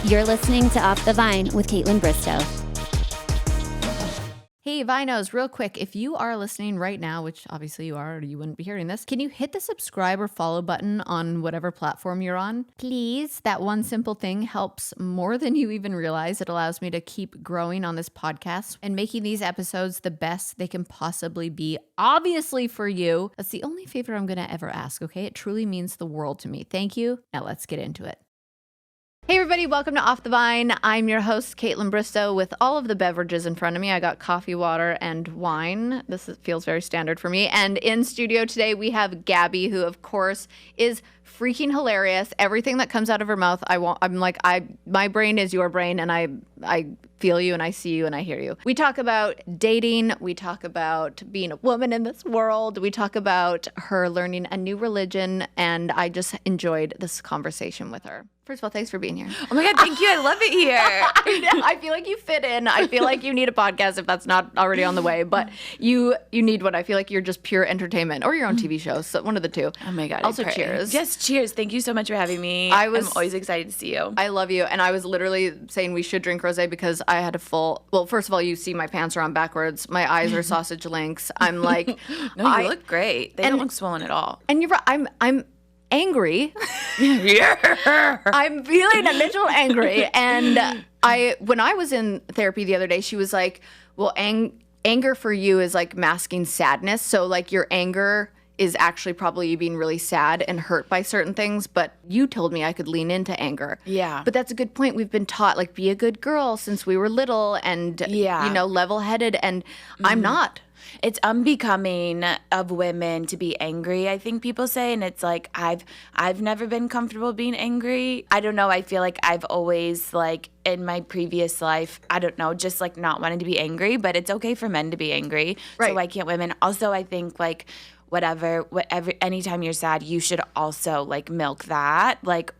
You're listening to Off the Vine with Kaitlyn Bristowe. Hey, Vinos, real quick, if you are listening right now, which obviously you are or you wouldn't be hearing this, can you hit the subscribe or follow button on whatever platform you're on? Please. That one simple thing helps more than you even realize. It allows me to keep growing on this podcast and making these episodes the best they can possibly be, obviously for you. That's the only favor I'm going to ever ask, okay? It truly means the world to me. Thank you. Now let's get into it. Hey everybody, welcome to Off the Vine. I'm your host, Kaitlyn Bristowe, with all of the beverages in front of me. I got coffee, water, and wine. Feels very standard for me. And in studio today, we have Gabby, who of course is freaking hilarious. Everything that comes out of her mouth, my brain is your brain, and I feel you and I see you and I hear you. We talk about dating. We talk about being a woman in this world. We talk about her learning a new religion, and I just enjoyed this conversation with her. First of all, thanks for being here. Oh my God, thank you. I love it here. I feel like you fit in. I feel like you need a podcast if that's not already on the way, but you need one. I feel like you're just pure entertainment, or your own TV show, so one of the two. Oh my God. Also, cheers. Yes, cheers. Thank you so much for having me. I'm always excited to see you. I love you. And I was literally saying we should drink rosé because I had first of all, you see my pants are on backwards. My eyes are sausage links. I'm like. No, you look great. They don't look swollen at all. And you're right. I'm angry. Yeah. I'm feeling a little angry. And when I was in therapy the other day, she was like, well, anger for you is like masking sadness. So like your anger is actually probably you being really sad and hurt by certain things, but you told me I could lean into anger. Yeah. But that's a good point. We've been taught, like, be a good girl since we were little and, level-headed, and I'm not. It's unbecoming of women to be angry, I think people say, and it's like I've never been comfortable being angry. I don't know, I feel like I've always, like, in my previous life, I don't know, just like not wanting to be angry, but it's okay for men to be angry. Right. So why can't women? Also, I think like whatever, anytime you're sad, you should also like milk that. Like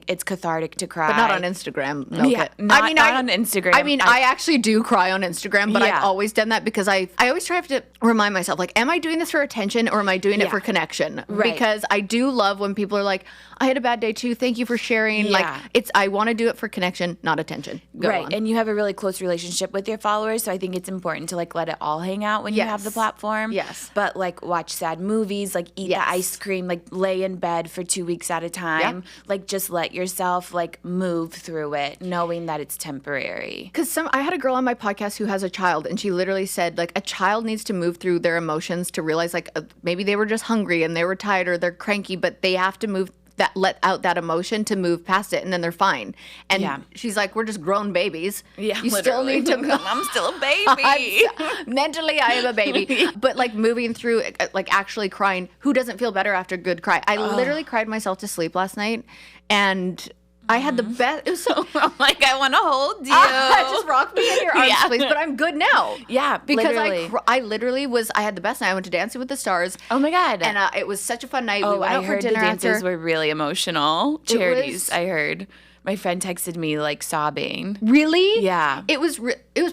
it's cathartic to cry. But not on Instagram. Milk it. Not on Instagram. I mean, I actually do cry on Instagram, but I've always done that because I always try to remind myself, like, am I doing this for attention or am I doing it for connection? Right. Because I do love when people are like, I had a bad day too. Thank you for sharing. Yeah. Like, I want to do it for connection, not attention. Go on. And you have a really close relationship with your followers, so I think it's important to like let it all hang out when you have the platform. Yes. But like watch sad movies, like eat the ice cream, like lay in bed for 2 weeks at a time. Yeah. Like just let yourself like move through it, knowing that it's temporary. Because I had a girl on my podcast who has a child, and she literally said like a child needs to move through their emotions to realize like maybe they were just hungry and they were tired or they're cranky, but they have to let out that emotion to move past it, and then they're fine. And she's like, we're just grown babies. Yeah, you literally. Still need to. I'm still a baby. Mentally, I am a baby. But like moving through, like actually crying. Who doesn't feel better after a good cry? I literally cried myself to sleep last night, and I had the best. It was so like I want to hold you. Just rock me in your arms, please. But I'm good now. Yeah, because literally. I literally was. I had the best night. I went to Dancing with the Stars. Oh my God! And it was such a fun night. Oh, we went out I heard for dinner the dances after. were really emotional. Charities, I heard. My friend texted me like sobbing. Really? Yeah. It was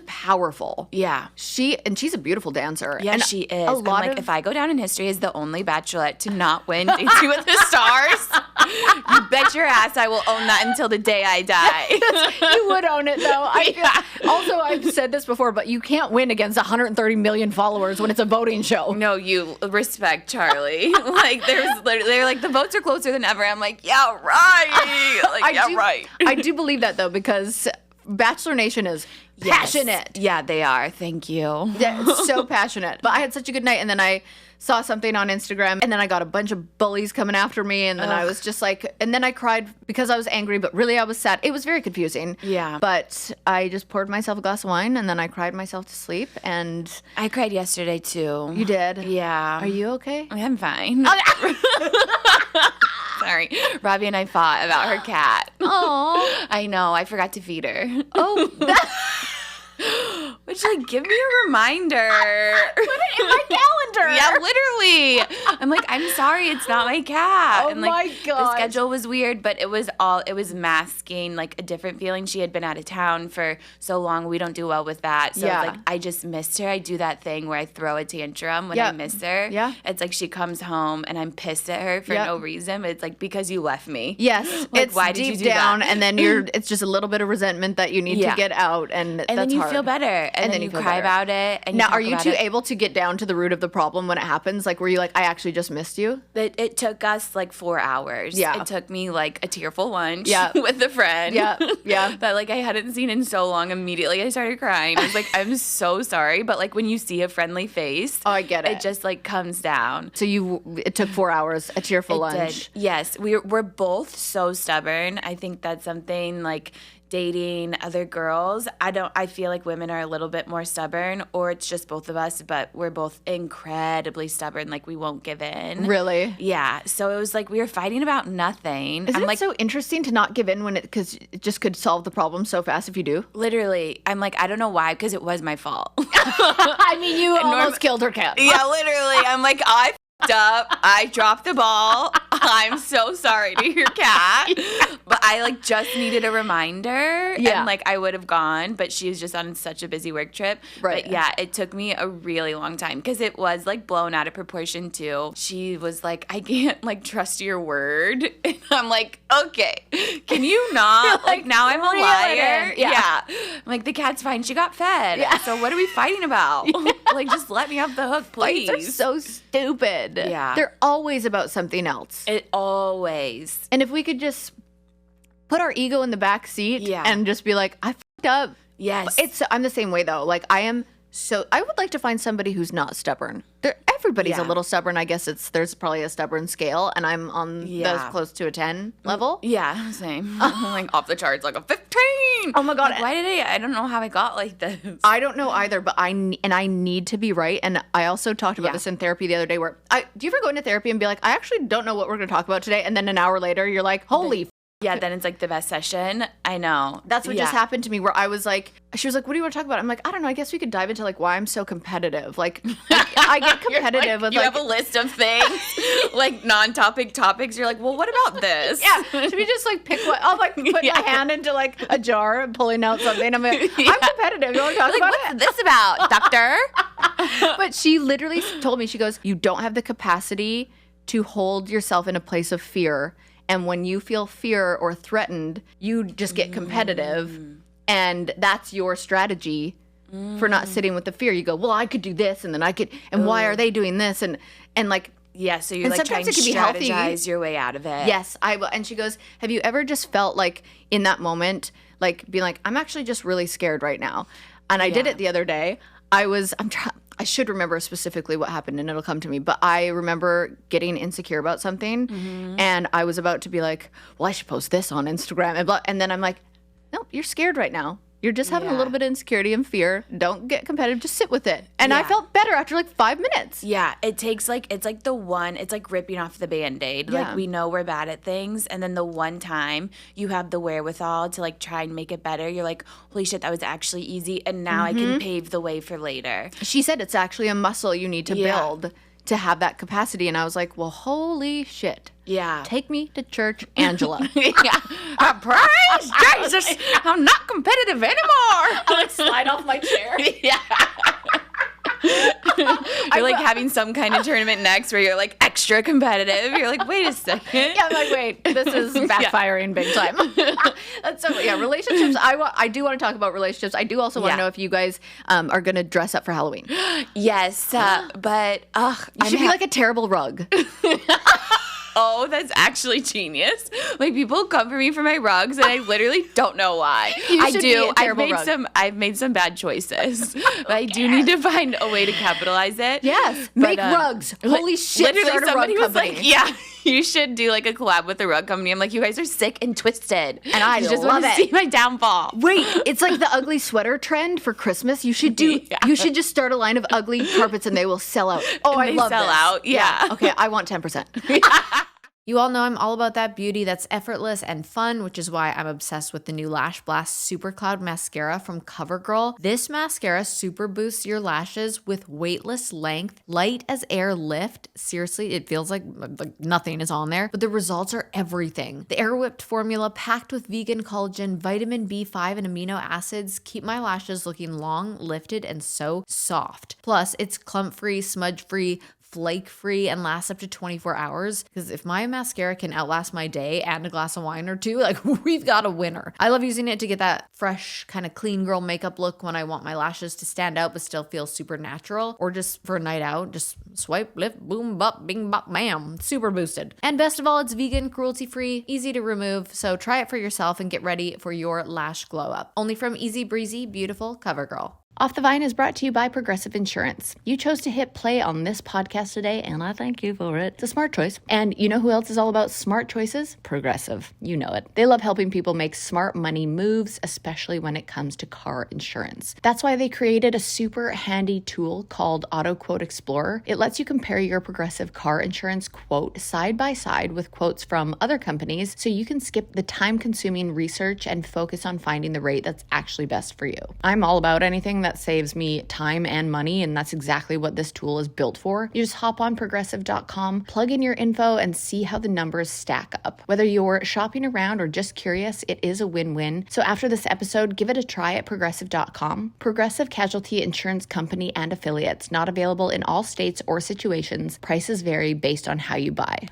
powerful. Yeah. She's a beautiful dancer. Yeah, and she is. If I go down in history as the only Bachelorette to not win Dancing with the Stars, you bet your ass I will own that until the day I die. You would own it though. Also, I've said this before, but you can't win against 130 million followers when it's a voting show. No, you respect Charlie. Like they're like the votes are closer than ever. I'm like, yeah, right. Like, right. I do believe that though, because Bachelor Nation is passionate. Yeah, they are. Thank you. Yeah, it's so passionate. But I had such a good night, and then I saw something on Instagram, and then I got a bunch of bullies coming after me, and then I was just like, and then I cried because I was angry, but really I was sad. It was very confusing. Yeah. But I just poured myself a glass of wine, and then I cried myself to sleep, and I cried yesterday too. You did? Yeah. Are you okay? I'm fine. Sorry. Robbie and I fought about her cat. Oh. I know. I forgot to feed her. Oh. Which, like, give me a reminder. Put it in my calendar. Yeah, literally. I'm like, I'm sorry, it's not my cat. Oh and like, my God. the schedule was weird, but it was masking like a different feeling. She had been out of town for so long. We don't do well with that. So it's like, I just missed her. I do that thing where I throw a tantrum when I miss her. Yeah. It's like she comes home and I'm pissed at her for no reason. But it's like, because you left me. Yes. Like, it's why did deep you do down, that? and then it's just a little bit of resentment that you need to get out, and that's then you hard. feel better. And then you feel cry better. about it. And Now, talk are you about two it. able to get down to the root of the problem when it happens? Like, were you like, I actually just missed you? It took us like 4 hours. Yeah. It took me like a tearful lunch Yeah. with a friend. Yeah. Yeah. That like I hadn't seen in so long. Immediately I started crying. I was like, I'm so sorry. But like when you see a friendly face, Oh, I get it. It just like comes down. So it took 4 hours, a tearful lunch. Did. Yes. We're both so stubborn. I think that's something like dating other girls. I feel like women are a little bit more stubborn, or it's just both of us, but we're both incredibly stubborn. Like we won't give in. Really? Yeah. So it was like we were fighting about nothing. Isn't I'm it like, so interesting to not give in because it just could solve the problem so fast if you do? literally, I'm like, I don't know why, because it was my fault. I mean, you almost killed her cat. Yeah, literally. I'm like, I f***ed up. I dropped the ball. I'm so sorry to your cat. But I like just needed a reminder. Yeah. And like I would have gone, but she was just on such a busy work trip. Right. But yeah, it took me a really long time because it was like blown out of proportion too. She was like, I can't like trust your word. And I'm like, okay, can you not? Like now I'm a reel it liar. in. Yeah. I'm like, the cat's fine. She got fed. Yeah. So what are we fighting about? Like just let me off the hook, please. Fights are so stupid. Yeah. They're always about something else. It always. And if we could just put our ego in the back seat Yeah. and just be like, I f***ed up. Yes. I'm the same way though. Like I would like to find somebody who's not stubborn. Everybody's a Yeah. little stubborn. I guess there's probably a stubborn scale, and I'm on Yeah. those close to a 10 level. Yeah, same. I'm like off the charts, like a 15. Oh my God. Like, why did I don't know how I got like this. I don't know either, but I need to be right. And I also talked about Yeah. this in therapy the other day where do you ever go into therapy and be like, I actually don't know what we're going to talk about today? And then an hour later, you're like, holy Yeah, then it's like the best session. I know. That's what Yeah. just happened to me, where I was like, she was like, what do you want to talk about? I'm like, I don't know. I guess we could dive into like why I'm so competitive. Like I get competitive with You like, have a list of things, like non-topic topics. You're like, well, what about this? yeah, should we just like pick what? I'll like put Yeah. my hand into like a jar and pulling out something. I'm like, I'm competitive. You want to talk Like, about what's it? this about, doctor? But she literally told me, she goes, you don't have the capacity to hold yourself in a place of fear. And when you feel fear or threatened, you just get competitive. And that's your strategy for not sitting with the fear. You go, well, I could do this, and then I could, and why are they doing this? And like, Yeah, so you're And like trying sometimes to it can be healthy. strategize your way out of it. yes, I will. And she goes, have you ever just felt like in that moment, like being like, I'm actually just really scared right now. And I did Yeah. it the other day. I should remember specifically what happened and it'll come to me. But I remember getting insecure about something and I was about to be like, well, I should post this on Instagram. And then I'm like, no, you're scared right now. You're just having a Yeah. little bit of insecurity and fear. Don't get competitive. Just sit with it. And I Yeah. felt better after like 5 minutes. Yeah, it takes like, it's like it's like ripping off the Band-Aid. Yeah. Like we know we're bad at things. And then the one time you have the wherewithal to like try and make it better, you're like, holy shit, that was actually easy. And now I can pave the way for later. She said it's actually a muscle you need to Yeah. build to have that capacity. And I was like, well, holy shit. Yeah. Take me to church, Angela. Yeah. Praise Jesus. I'm not competitive anymore. I like slide off my chair. Yeah. You're like having some kind of tournament next where you're like extra competitive. You're like, wait a second. Yeah, I'm like, wait, this is backfiring big time. So yeah, relationships. I do want to talk about relationships. I do also want to Yeah. know if you guys are going to dress up for Halloween. You Yes, but should be like a terrible rug. oh, that's actually genius. Like people come for me for my rugs, and I literally don't know why. You I should do. be a I've terrible made rug. I've made some bad choices, but I do need to find a way to capitalize it. Yes, But, make rugs. Holy shit, Literally, start a rug somebody was company. like, "Yeah, you should do like a collab with a rug company." I'm like, "You guys are sick and twisted," And I you just love want to it. see my downfall. Wait, it's like the ugly sweater trend for Christmas. You should do. Yeah. You should just start a line of ugly carpets, and they will sell out. Oh, And I they love sell this. out, yeah. Okay, I want 10%. You all know I'm all about that beauty that's effortless and fun, which is why I'm obsessed with the new Lash Blast Supercloud Mascara from Covergirl. This mascara super boosts your lashes with weightless length, light as air lift. Seriously, it feels like nothing is on there, but the results are everything. The air whipped formula packed with vegan collagen, vitamin B5, and amino acids keep my lashes looking long, lifted, and so soft. Plus, it's clump-free, smudge-free, flake-free, and lasts up to 24 hours. Because if my mascara can outlast my day and a glass of wine or two, like, we've got a winner. I love using it to get that fresh, kind of clean girl makeup look when I want my lashes to stand out but still feel super natural, or just for a night out, just swipe, lift, boom, bop, bing, bop, bam, super boosted. And best of all, it's vegan, cruelty-free, easy to remove, so try it for yourself and get ready for your lash glow up. Only from Easy Breezy, beautiful Covergirl. Off the Vine is brought to you by Progressive Insurance. You chose to hit play on this podcast today, and I thank you for it. It's a smart choice. And you know who else is all about smart choices? Progressive. You know it. They love helping people make smart money moves, especially when it comes to car insurance. That's why they created a super handy tool called Auto Quote Explorer. It lets you compare your Progressive car insurance quote side by side with quotes from other companies, so you can skip the time-consuming research and focus on finding the rate that's actually best for you. I'm all about anything that saves me time and money, and that's exactly what this tool is built for. You just hop on progressive.com, plug in your info, and see how the numbers stack up. Whether you're shopping around or just curious, it is a win-win. So after this episode, give it a try at progressive.com. Progressive Casualty Insurance Company and Affiliates. Not available in all states or situations. Prices vary based on how you buy.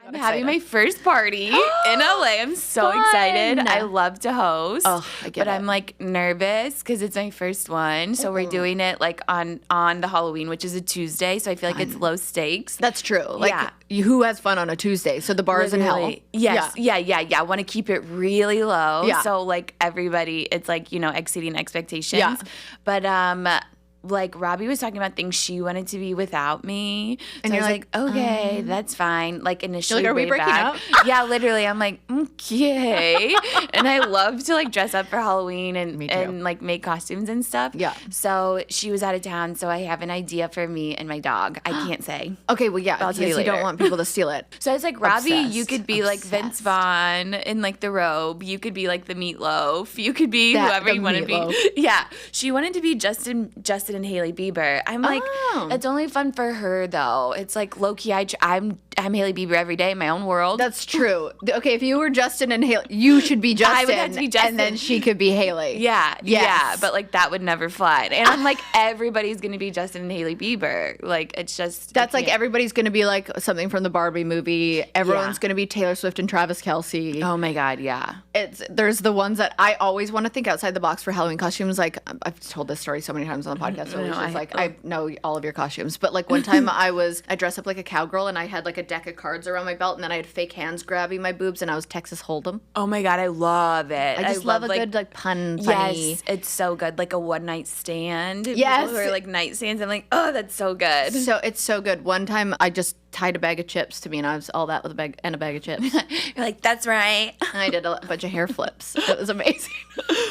I'm having my first party in LA. I'm so excited. I love to host. Oh, I get it. I'm like nervous because it's my first one. So we're doing it like on the Halloween, which is a Tuesday. So I feel like it's low stakes. That's true. Like, who has fun on a Tuesday? So the bar is in hell. Yes. Yeah. I want to keep it really low. Yeah. So like everybody, it's like, exceeding expectations. Yeah. But like Robbie was talking about things she wanted to be without me. And you're like, okay, that's fine. Like initially, like, are we way breaking back. up? Yeah, literally. I'm like, okay. And I love to like dress up for Halloween and like make costumes and stuff. Yeah. So she was out of town. So I have an idea for me and my dog. I can't say. Okay, well, yeah, because you don't want people to steal it. So I was like, Robbie, you could be like Vince Vaughn in like the robe. You could be like the meatloaf. You could be whoever you want to be. Yeah. She wanted to be Justin and Hailey Bieber. I'm like, it's only fun for her though. It's like low key. I'm Hailey Bieber every day in my own world. That's true. Okay, if you were Justin and Hailey, you should be Justin. I would have to be Justin, and then she could be Hailey. Yeah, yes. Yeah. But like that would never fly. And I'm like, everybody's gonna be Justin and Hailey Bieber. Like it's just that's like everybody's gonna be like something from the Barbie movie. Everyone's gonna be Taylor Swift and Travis Kelce. Oh my God, yeah. There's the ones that I always want to think outside the box for Halloween costumes. Like I've told this story so many times on the podcast. So I know all of your costumes, but like one time I dressed up like a cowgirl and I had like a deck of cards around my belt, and then I had fake hands grabbing my boobs, and I was Texas Hold'em. Oh my God, I love it. I just love a good like pun. Funny. Yes, it's so good. Like a one night stand. Yes, people who are like nightstands. I'm like, oh, that's so good. So it's so good. One time I just tied a bag of chips to me, and I was all that with a bag of chips. You're like, that's right. And I did a bunch of hair flips. It was amazing.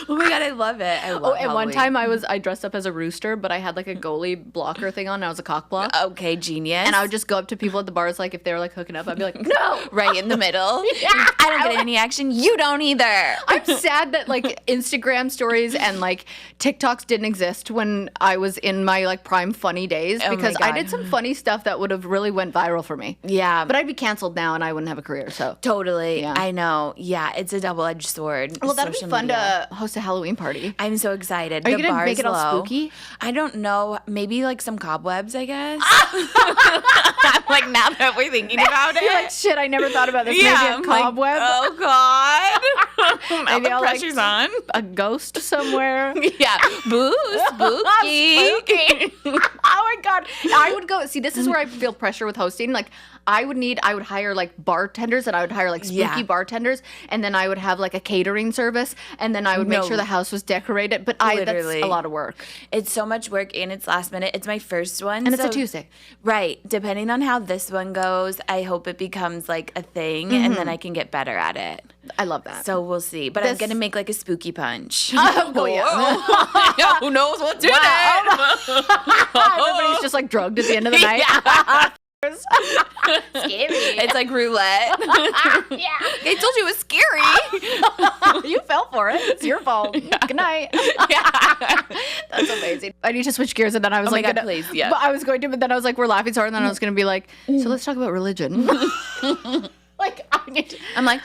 Oh my God, I love it. I love and Halloween. one time I dressed up as a rooster, but I had like a goalie blocker thing on, and I was a cock block. Okay, genius. And I would just go up to people at the bars, like if they were like hooking up, I'd be like, no, right in the middle. Yeah, I don't get any action. You don't either. I'm sad that like Instagram stories and like TikToks didn't exist when I was in my like prime funny days, because I did some funny stuff that would have really went viral for me. Yeah. But I'd be canceled now and I wouldn't have a career. So totally. Yeah. I know. Yeah, it's a double-edged sword. Well, that'd be fun to host a Halloween party. I'm so excited. Are you gonna make it all spooky? I don't know. Maybe like some cobwebs, I guess. I'm like, now that we're thinking about it. You're like, shit, I never thought about this. Maybe a cobweb. Like, oh God. Maybe the pressure's on. A ghost somewhere. Yeah. Boo, spooky. Spooky. Oh my God. I would go, see, this is where I feel pressure with hosting. Like, I would hire like bartenders, and I would hire like spooky bartenders, and then I would have like a catering service, and then I would make sure the house was decorated. But that's a lot of work. It's so much work, and it's last minute. It's my first one. And it's a Tuesday. Right. Depending on how this one goes, I hope it bemes like a thing, and then I can get better at it. I love that. So we'll see. But I'm going to make like a spooky punch. Oh, yeah. Who knows what to do? Everybody's just like drugged at the end of the night. Scary. It's like roulette. Yeah. I told you it was scary. You fell for it. It's your fault. Good night. That's amazing. I need to switch gears, and then I was my like, God, please, yeah. But I was going to, but then I was like, we're laughing so hard, and then I was going to be like, so let's talk about religion. Like, I'm like,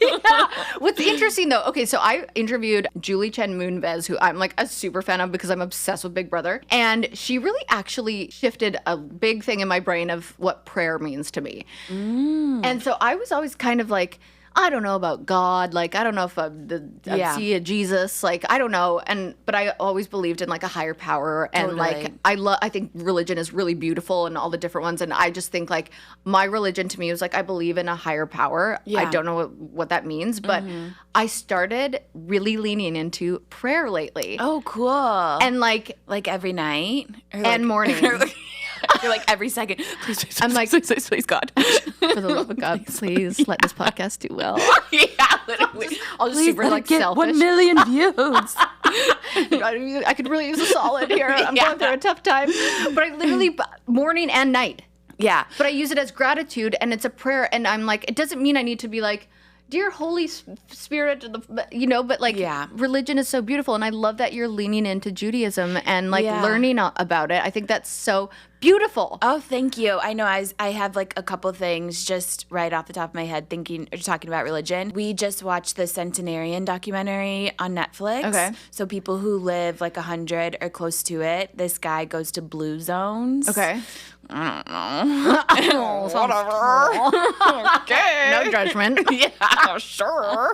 yeah. What's interesting though, okay, so I interviewed Julie Chen Moonves, who I'm like a super fan of because I'm obsessed with Big Brother. And she really actually shifted a big thing in my brain of what prayer means to me. And so I was always kind of like, I don't know about God. Like, I don't know if I see a Jesus. Like, I don't know. But I always believed in like a higher power. And like, I think religion is really beautiful and all the different ones. And I just think like my religion to me was like, I believe in a higher power. Yeah. I don't know what that means, but I started really leaning into prayer lately. oh, cool. And like every night? Or and morning. You're like every second, please, I'm like, please, God. For the love of God, please let this podcast do well. Yeah, literally. I'll just super like get selfish. 1 million views. I could really use a solid here. I'm going through a tough time. But I literally, morning and night. Yeah. But I use it as gratitude, and it's a prayer. And I'm like, it doesn't mean I need to be like, dear Holy Spirit, but like religion is so beautiful. And I love that you're leaning into Judaism and like learning about it. I think that's so beautiful. Oh, thank you. I know I have like a couple things just right off the top of my head talking about religion. We just watched the Centenarian documentary on Netflix. Okay. So people who live like 100 or close to it, this guy goes to blue zones. Okay. I don't know. Whatever. Okay. No judgment. Yeah, sure.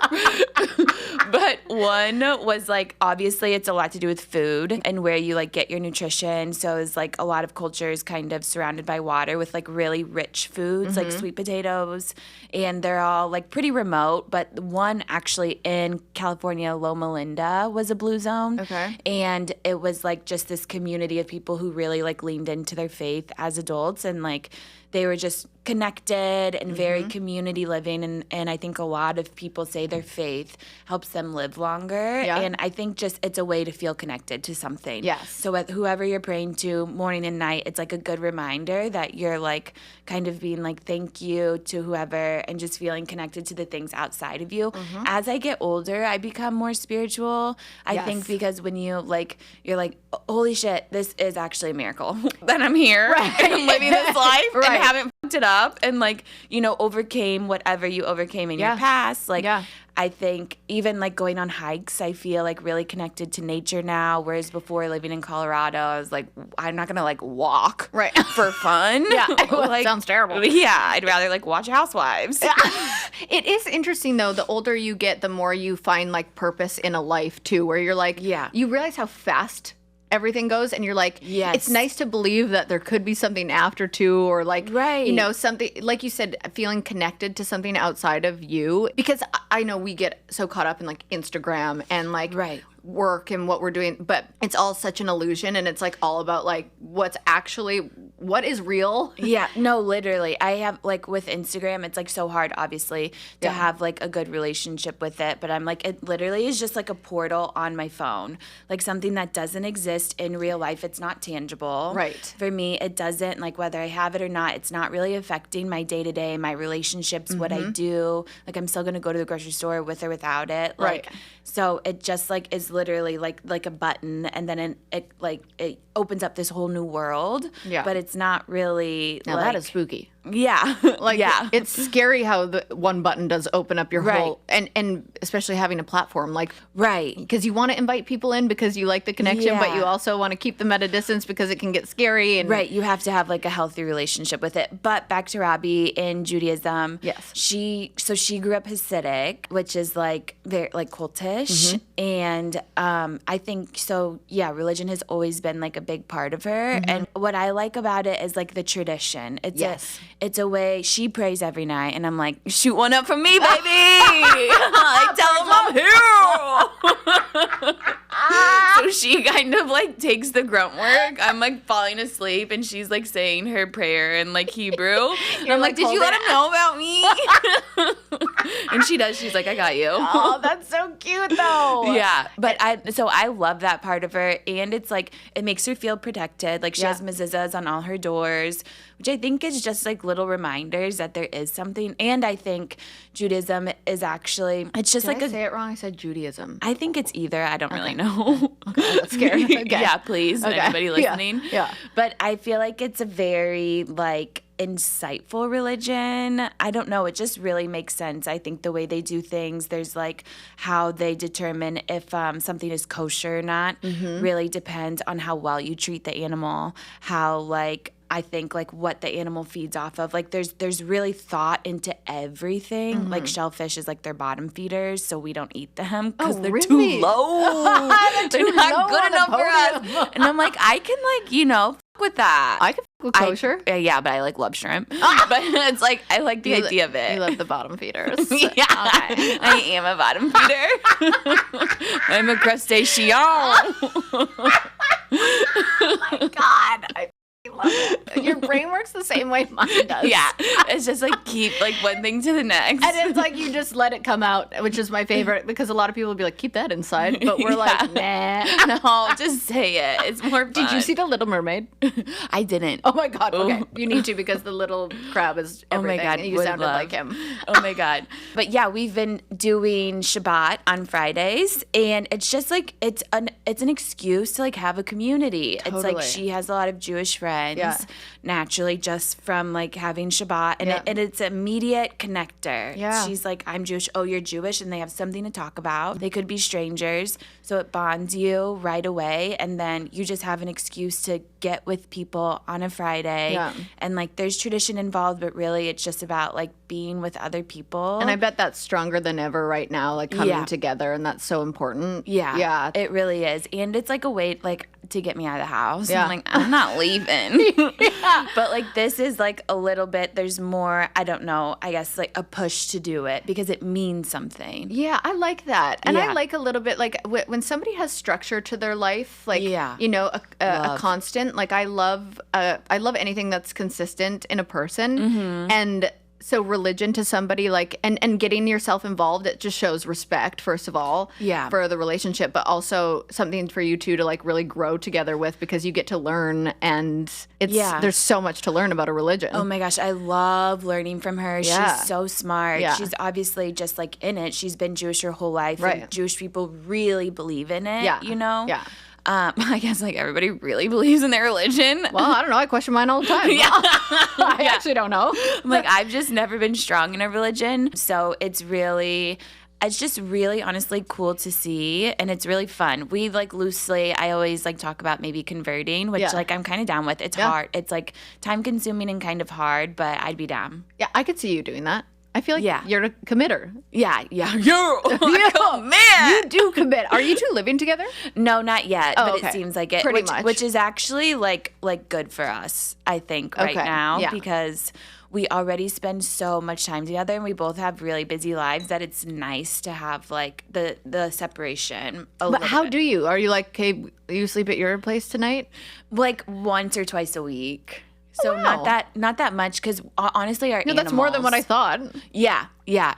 But one was like, obviously it's a lot to do with food and where you like get your nutrition. So it's like a lot of cultures kind of surrounded by water with like really rich foods, like sweet potatoes. And they're all like pretty remote. But one actually in California, Loma Linda, was a blue zone. Okay. And it was like just this community of people who really like leaned into their faith as adults, and like they were just connected and very community living, and I think a lot of people say their faith helps them live longer. Yeah. And I think just it's a way to feel connected to something. Yes. So with whoever you're praying to morning and night, it's like a good reminder that you're like kind of being like thank you to whoever and just feeling connected to the things outside of you. As I get older, I become more spiritual. I think because when you're like holy shit, this is actually a miracle that I'm here and I'm living this life and haven't fucked it up and like, overcame whatever you overcame in your past. Like I think even like going on hikes, I feel like really connected to nature now. Whereas before living in Colorado, I was like, I'm not going to like walk for fun. Like, sounds terrible. Yeah. I'd rather like watch Housewives. It is interesting though. The older you get, the more you find like purpose in a life too, where you're like, you realize how fast everything goes, and you're like, it's nice to believe that there could be something after too, or like, something like you said, feeling connected to something outside of you, because I know we get so caught up in like Instagram and like work and what we're doing, but it's all such an illusion, and it's like all about like what is real. Yeah, no, literally. I have like with Instagram, it's like so hard obviously to have like a good relationship with it, but I'm like, it literally is just like a portal on my phone, like something that doesn't exist in real life. It's not tangible. Right. For me, it doesn't, like whether I have it or not, it's not really affecting my day-to-day, my relationships, what I do. Like I'm still gonna go to the grocery store with or without it. Like, so it just like is literally like a button, and then it opens up this whole new world. Yeah. But it's not really. Now that is spooky. Yeah. It's scary how the one button does open up your whole, and especially having a platform like. Right. Because you want to invite people in because you like the connection, but you also want to keep them at a distance because it can get scary. And you have to have like a healthy relationship with it. But back to Robbie in Judaism. Yes. She grew up Hasidic, which is like very like cultish, and I think so. Yeah, religion has always been like a big part of her, and what I like about it is like the tradition. It's a way she prays every night, and I'm like, shoot one up for me, baby. I tell them I'm here. So she kind of like takes the grunt work. I'm like falling asleep, and she's like saying her prayer in like Hebrew. And I'm like, did you let him know about me? And she does. She's like, I got you. Oh, that's so cute, though. Yeah. But I love that part of her. And it's like, it makes her feel protected. Like, she has mezuzahs on all her doors, which I think is just like little reminders that there is something. And I think Judaism is actually, it's just Did like I say it wrong? I said Judaism. I think it's either. I don't really know. Okay, that's scary. Okay. Yeah, please. Okay. Anybody listening? Yeah. But I feel like it's a very like insightful religion. I don't know. It just really makes sense. I think the way they do things, there's like how they determine if something is kosher or not really depends on how well you treat the animal, how like I think like what the animal feeds off of. Like there's really thought into everything. Like shellfish is like their bottom feeders, so we don't eat them because they're too low. They're not good enough for us. And I'm like, I can like, fuck with that. I can fuck with kosher. Yeah, but I like love shrimp. But it's like, I like the idea of it. You love the bottom feeders. Yeah. Okay. I am a bottom feeder. I'm a crustacean. Oh my God. I love it. Your brain works the same way mine does. Yeah. It's just like keep like one thing to the next. And it's like you just let it come out, which is my favorite because a lot of people will be like, keep that inside. But we're like, nah. No, just say it. It's more fun. Did you see The Little Mermaid? I didn't. Oh my God. Okay. You need to because the little crab is everything. Oh my God. And you sounded like him. Oh my God. But yeah, we've been doing Shabbat on Fridays, and it's just like it's an excuse to like have a community. Totally. It's like she has a lot of Jewish friends naturally just from like having Shabbat, and it's an immediate connector. Yeah. She's like, I'm Jewish. Oh, you're Jewish, and they have something to talk about. They could be strangers, so it bonds you right away, and then you just have an excuse to get with people on a Friday. Yeah. And like there's tradition involved, but really it's just about like being with other people. And I bet that's stronger than ever right now, like coming together, and that's so important. Yeah. Yeah. It really is. And it's like a way like to get me out of the house. Yeah. I'm like, I'm not leaving. But like this is like a little bit, there's more, I don't know, I guess like a push to do it because it means something. Yeah, I like that. And I Yeah. like a little bit like when somebody has structure to their life, like, Yeah. a constant, like I love anything that's consistent in a person. Mm-hmm. And so religion to somebody like, and getting yourself involved, it just shows respect, first of all, for the relationship, but also something for you two to like really grow together with because you get to learn, and there's so much to learn about a religion. Oh my gosh, I love learning from her. Yeah. She's so smart. Yeah. She's obviously just like in it. She's been Jewish her whole life. Right. And Jewish people really believe in it, Yeah. Yeah. Yeah. I guess like everybody really believes in their religion. Well, I don't know. I question mine all the time. Yeah. I actually don't know. I'm like, I've just never been strong in a religion. So it's just really honestly cool to see, and it's really fun. We like loosely, I always like talk about maybe converting, which like I'm kind of down with. It's hard. It's like time consuming and kind of hard, but I'd be down. Yeah, I could see you doing that. I feel like you're a committer. Yeah. You commit. You do commit. Are you two living together? No, not yet, Oh, but okay. it seems like it. Pretty much. Which is actually like good for us, I think, right Okay. now, Yeah. because we already spend so much time together, and we both have really busy lives that it's nice to have like the separation. But how do you? Are you like, okay, you sleep at your place tonight? Like once or twice a week. So wow. not that much, because honestly our No, that's more than what I thought. Yeah,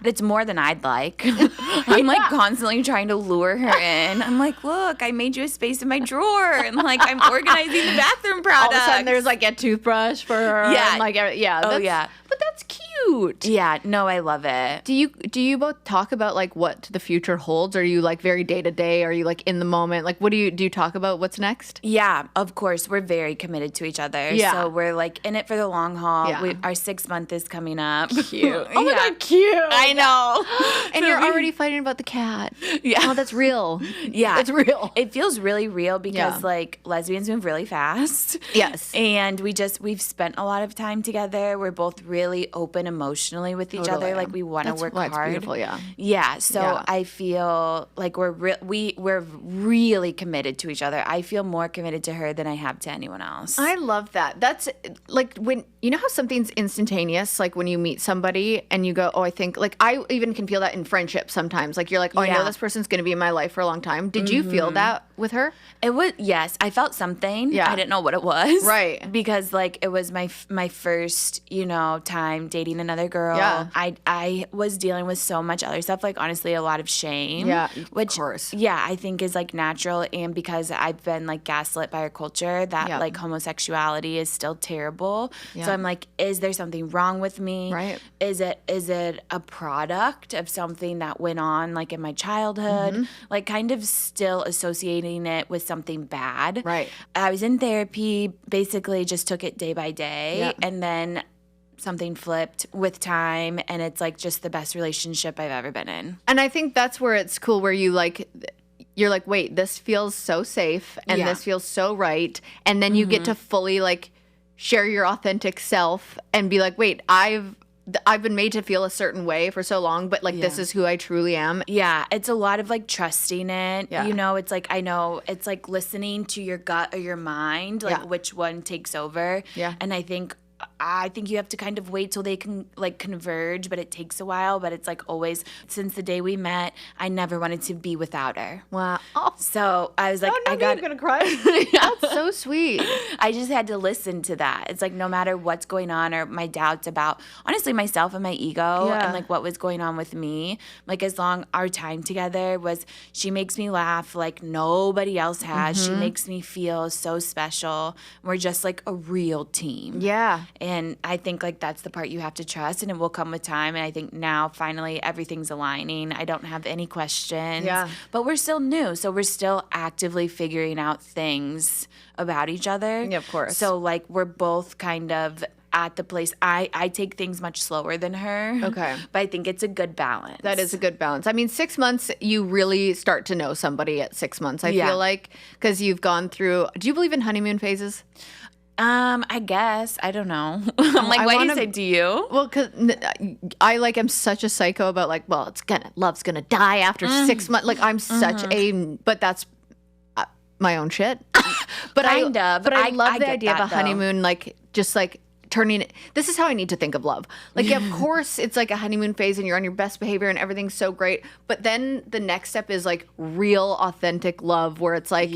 it's more than I'd like. I'm like constantly trying to lure her in. I'm like, look, I made you a space in my drawer, and like I'm organizing the bathroom products. All of a sudden there's like a toothbrush for her. Yeah. And like, But that's cute. Yeah, no, I love it. Do you both talk about like what the future holds? Are you like very day to day? Are you like in the moment? Like what do you talk about what's next? Yeah, of course. We're very committed to each other. Yeah. So we're like in it for the long haul. Yeah. Our 6 month is coming up. Cute. Oh my God, cute. I know. And you're already fighting about the cat. Yeah. Oh, that's real. Yeah. It's real. It feels really real because like lesbians move really fast. Yes. And we've spent a lot of time together. We're both really open emotionally with each other. Like we want to work hard. That's beautiful, yeah. Yeah. So Yeah. I feel like we're really committed to each other. I feel more committed to her than I have to anyone else. I love that. That's like when you know how something's instantaneous, like when you meet somebody and you go, oh, I think like I even can feel that in friendship sometimes. Like you're like, oh, I know this person's going to be in my life for a long time. Did you feel that with her? It was, yes, I felt something. Yeah. I didn't know what it was. Right. Because like it was my first, time dating dating another girl. Yeah. I was dealing with so much other stuff, like honestly a lot of shame. Yeah, which, of course. Yeah, I think is like natural, and because I've been like gaslit by our culture that like homosexuality is still terrible. So I'm like, is there something wrong with me? Right. Is it a product of something that went on like in my childhood? Like kind of still associating it with something bad. Right. I was in therapy, basically just took it day by day, and then something flipped with time, and it's like just the best relationship I've ever been in. And I think that's where it's cool, where you're like, wait, this feels so safe and this feels so right. And then you get to fully like share your authentic self and be like, wait, I've been made to feel a certain way for so long, but like this is who I truly am. Yeah, it's a lot of like trusting it. Yeah. You know, it's like, I know it's like listening to your gut or your mind, like which one takes over. Yeah. And I think you have to kind of wait till they can like converge, but it takes a while. But it's like always, since the day we met, I never wanted to be without her. Wow. Oh, So I was like, I'm gonna cry. That's so sweet. I just had to listen to that. It's like no matter what's going on or my doubts about honestly myself and my ego and like what was going on with me, like as long our time together was, she makes me laugh like nobody else has. She makes me feel so special. We're just like a real team. Yeah. And I think like that's the part you have to trust, and it will come with time. And I think now finally everything's aligning. I don't have any questions. Yeah. But we're still new, so we're still actively figuring out things about each other. Yeah, of course. So like we're both kind of at the place. I take things much slower than her. Okay. But I think it's a good balance. That is a good balance. I mean, 6 months, you really start to know somebody at 6 months, I feel like, because you've gone through, do you believe in honeymoon phases? I guess. I don't know. I'm like, what do you say? Do you? Well, because I like am such a psycho about like, well, love's gonna die after 6 months. Like I'm such a, but that's my own shit. But I love the idea of a honeymoon, like just like turning it. This is how I need to think of love. Like, yeah, of course, it's like a honeymoon phase and you're on your best behavior and everything's so great. But then the next step is like real, authentic love, where it's like,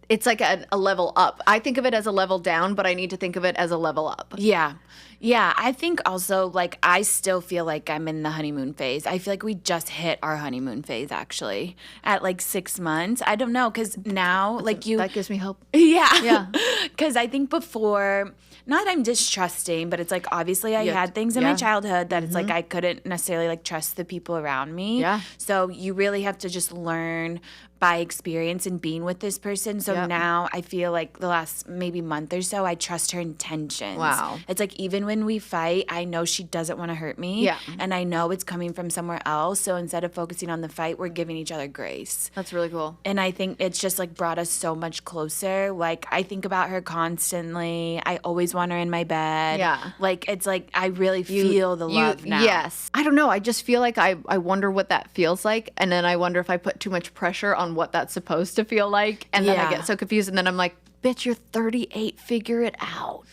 it's like a level up. I think of it as a level down, but I need to think of it as a level up. Yeah. Yeah. I think also, like, I still feel like I'm in the honeymoon phase. I feel like we just hit our honeymoon phase, actually, at like 6 months. I don't know, because now, like, That gives me hope. Yeah. Yeah. Because I think before, not that I'm distrusting, but it's like, obviously I had things in my childhood that it's like I couldn't necessarily like trust the people around me. Yeah. So you really have to just learn by experience and being with this person. So now I feel like the last maybe month or so, I trust her intentions. Wow. It's like even when we fight, I know she doesn't want to hurt me. Yeah. And I know it's coming from somewhere else. So instead of focusing on the fight, we're giving each other grace. That's really cool. And I think it's just like brought us so much closer. Like I think about her constantly. I always want her in my bed. Yeah. Like it's like I really feel the love now. Yes. I don't know. I just feel like I wonder what that feels like. And then I wonder if I put too much pressure on what that's supposed to feel like. And then I get so confused. And then I'm like, bitch, you're 38. Figure it out.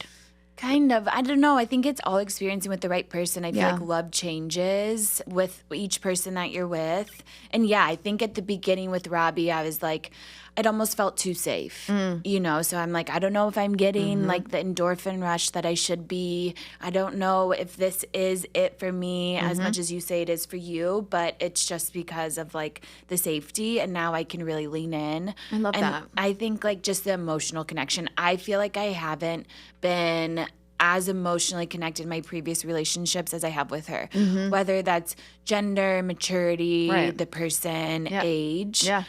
Kind of. I don't know. I think it's all experiencing with the right person. I feel like love changes with each person that you're with. And yeah, I think at the beginning with Robbie, I was like, it almost felt too safe, you know? So I'm like, I don't know if I'm getting like the endorphin rush that I should be. I don't know if this is it for me as much as you say it is for you, but it's just because of like the safety. And now I can really lean in. I love and that. I think like just the emotional connection. I feel like I haven't been as emotionally connected in my previous relationships as I have with her, whether that's gender, maturity, the person, age. Yeah.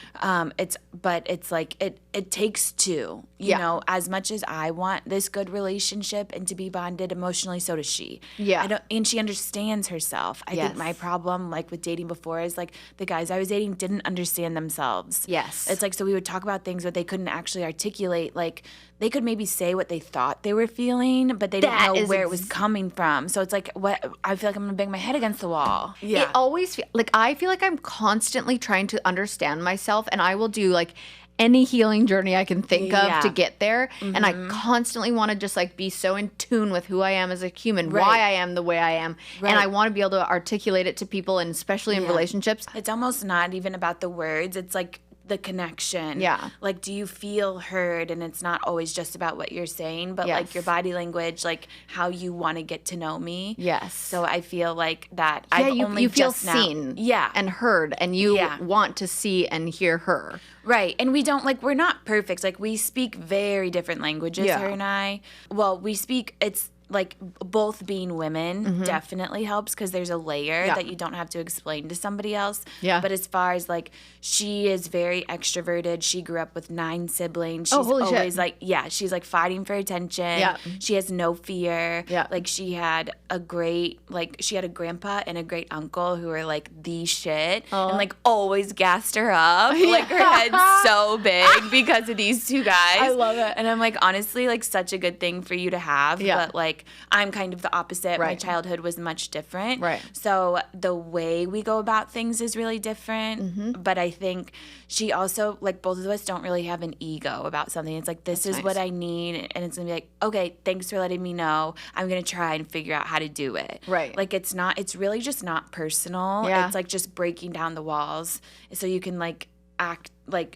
It's like it takes two. You know, as much as I want this good relationship and to be bonded emotionally, so does she. Yeah. And she understands herself. I think my problem, like with dating before, is like the guys I was dating didn't understand themselves. Yes. It's like, so we would talk about things, but they couldn't actually articulate. Like they could maybe say what they thought they were feeling, but they didn't know where it was coming from. So it's like, what? I feel like I'm gonna bang my head against the wall. Yeah. It always I feel like I'm constantly trying to understand myself, and I will do like any healing journey I can think of to get there. And I constantly want to just like be so in tune with who I am as a human, why I am the way I am. And I want to be able to articulate it to people, and especially in relationships. It's almost not even about the words. It's like the connection. Yeah. Like, do you feel heard? And it's not always just about what you're saying, but like your body language, like how you want to get to know me. Yes. So I feel like that. Yeah, you feel just now, seen yeah, and heard, and you want to see and hear her. Right. And we don't, like, we're not perfect. Like, we speak very different languages, her and I. Well, we speak, it's like both being women definitely helps because there's a layer that you don't have to explain to somebody else. Yeah. But as far as like, she is very extroverted. She grew up with 9 siblings. She's holy always shit. like, she's like fighting for attention. Yeah. She has no fear. Yeah. Like she had a grandpa and a great uncle who were like the shit and like always gassed her up. Like her head's so big because of these 2 guys. I love it. And I'm like, honestly, like such a good thing for you to have. Yeah. But like, I'm kind of the opposite. Right. My childhood was much different. Right. So the way we go about things is really different. But I think she also, like, both of us don't really have an ego about something. It's like, this is what I need. And it's going to be like, okay, thanks for letting me know. I'm going to try and figure out how to do it. Right. Like, it's really just not personal. Yeah. It's like just breaking down the walls so you can like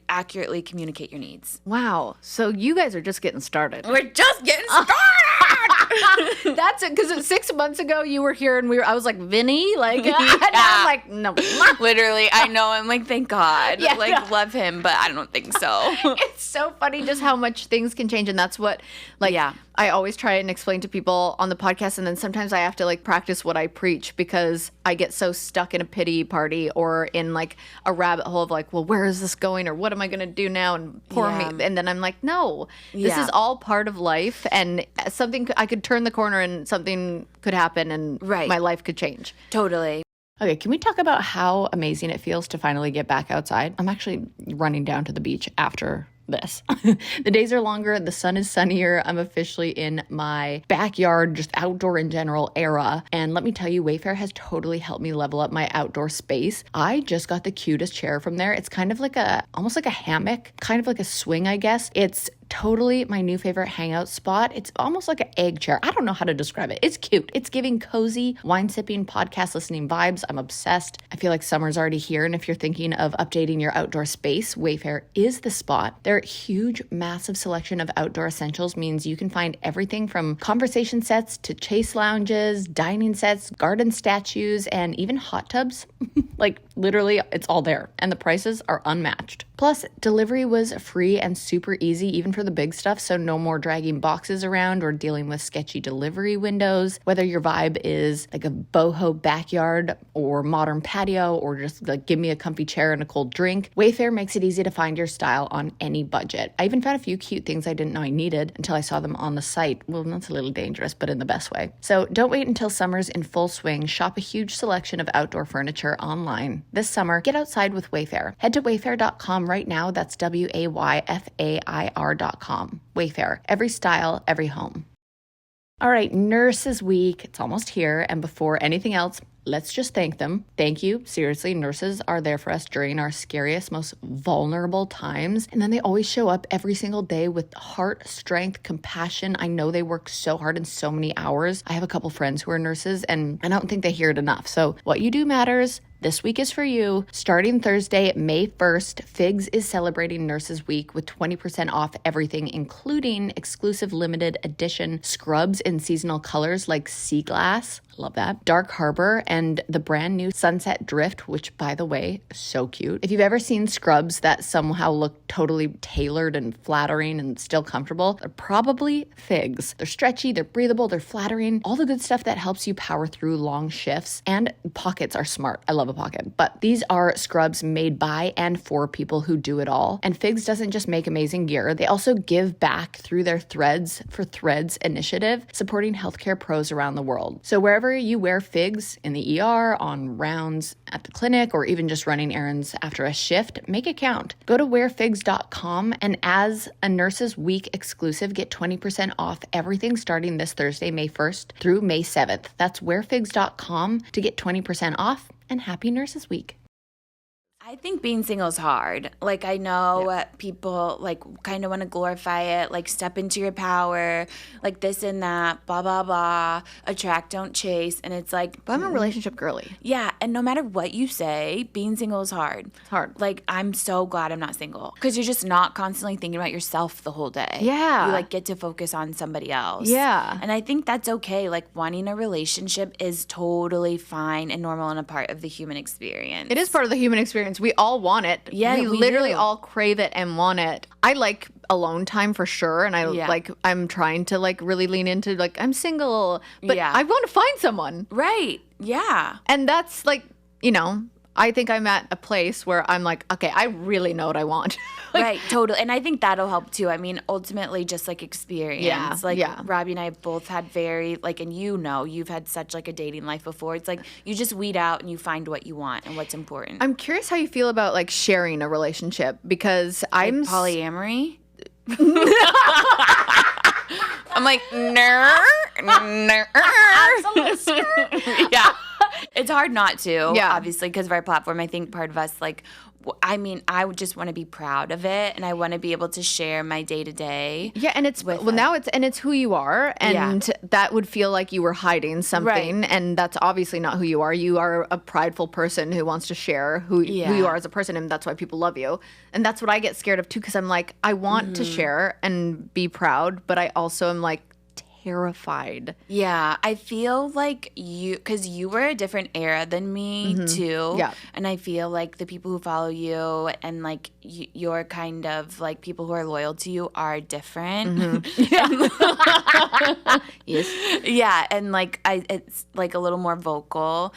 accurately communicate your needs. Wow. So you guys are just getting started. We're just getting started. That's it. Because 6 months ago you were here and I was like, Vinny? Like, now I'm like, no. Literally, I know. I'm like, thank God. Love him, but I don't think so. It's so funny just how much things can change. And that's what, like, I always try and explain to people on the podcast. And then sometimes I have to like practice what I preach because I get so stuck in a pity party or in like a rabbit hole of like, well, where is this going? Or what am I going to do now? And poor me. And then I'm like, no, this is all part of life. And something, I could turn the corner and something could happen and my life could change. Totally. Okay, can we talk about how amazing it feels to finally get back outside? I'm actually running down to the beach after this. The days are longer. The sun is sunnier. I'm officially in my backyard, just outdoor in general era. And let me tell you, Wayfair has totally helped me level up my outdoor space. I just got the cutest chair from there. It's kind of like almost like a hammock, kind of like a swing, I guess. It's totally my new favorite hangout spot. It's almost like an egg chair. I don't know how to describe it. It's cute. It's giving cozy, wine sipping, podcast listening vibes. I'm obsessed. I feel like summer's already here. And if you're thinking of updating your outdoor space, Wayfair is the spot. Their huge, massive selection of outdoor essentials means you can find everything from conversation sets to chase lounges, dining sets, garden statues, and even hot tubs. Like literally, it's all there. And the prices are unmatched. Plus, delivery was free and super easy, even for the big stuff, so no more dragging boxes around or dealing with sketchy delivery windows. Whether your vibe is like a boho backyard or modern patio or just like give me a comfy chair and a cold drink, Wayfair makes it easy to find your style on any budget. I even found a few cute things I didn't know I needed until I saw them on the site. Well, that's a little dangerous, but in the best way. So don't wait until summer's in full swing. Shop a huge selection of outdoor furniture online. This summer, get outside with Wayfair. Head to wayfair.com right now. That's WAYFAIR.com. Wayfair. Every style, every home. All right, Nurses Week. It's almost here. And before anything else, let's just thank them. Thank you. Seriously, nurses are there for us during our scariest, most vulnerable times. And then they always show up every single day with heart, strength, compassion. I know they work so hard and so many hours. I have a couple friends who are nurses and I don't think they hear it enough. So what you do matters. This week is for you. Starting Thursday, May 1st, Figs is celebrating Nurses Week with 20% off everything, including exclusive limited edition scrubs in seasonal colors like Sea Glass, love that, Dark Harbor, and the brand new Sunset Drift, which, by the way, so cute. If you've ever seen scrubs that somehow look totally tailored and flattering and still comfortable, they're probably Figs. They're stretchy, they're breathable, they're flattering, all the good stuff that helps you power through long shifts, and pockets are smart. I love a pocket. But these are scrubs made by and for people who do it all. And Figs doesn't just make amazing gear, they also give back through their Threads for Threads initiative, supporting healthcare pros around the world. So wherever you wear Figs, in the ER, on rounds at the clinic, or even just running errands after a shift, make it count. Go to wearfigs.com and as a Nurses Week exclusive, get 20% off everything starting this Thursday, May 1st through May 7th. That's wearfigs.com to get 20% off. And happy Nurses Week. I think being single is hard. Like, I know people, like, kind of want to glorify it, like, step into your power, like, this and that, blah, blah, blah, attract, don't chase. And it's like... But I'm a relationship girly. Yeah, and no matter what you say, being single is hard. It's hard. Like, I'm so glad I'm not single. Because you're just not constantly thinking about yourself the whole day. Yeah. You, like, get to focus on somebody else. Yeah. And I think that's okay. Like, wanting a relationship is totally fine and normal and a part of the human experience. It is part of the human experience. We all want it. Yeah, we we literally do. all crave it and want it. I like alone time for sure, and I'm trying to like really lean into like I'm single, but I want to find someone. Right. Yeah. And that's like, you know, I think I'm at a place where I'm like, okay, I really know what I want. Right, totally. And I think that'll help too. I mean, ultimately just like experience. Yeah, Like yeah. Robbie and I both had very like, and you know, you've had such like a dating life before. It's like you just weed out and you find what you want and what's important. I'm curious how you feel about like sharing a relationship because I'm polyamory. I'm like, yeah. It's hard not to, obviously, because of our platform. I think part of us, like, I mean, I would just want to be proud of it, and I want to be able to share my day to day. Yeah, and it's it's who you are, and that would feel like you were hiding something, and that's obviously not who you are. You are a prideful person who wants to share who you are as a person, and that's why people love you. And that's what I get scared of too, because I'm like, I want to share and be proud, but I also am like terrified. Yeah, I feel like because you were a different era than me too. Yeah. And I feel like the people who follow you and like your kind of like people who are loyal to you are different. Yes. Yeah, and like it's like a little more vocal.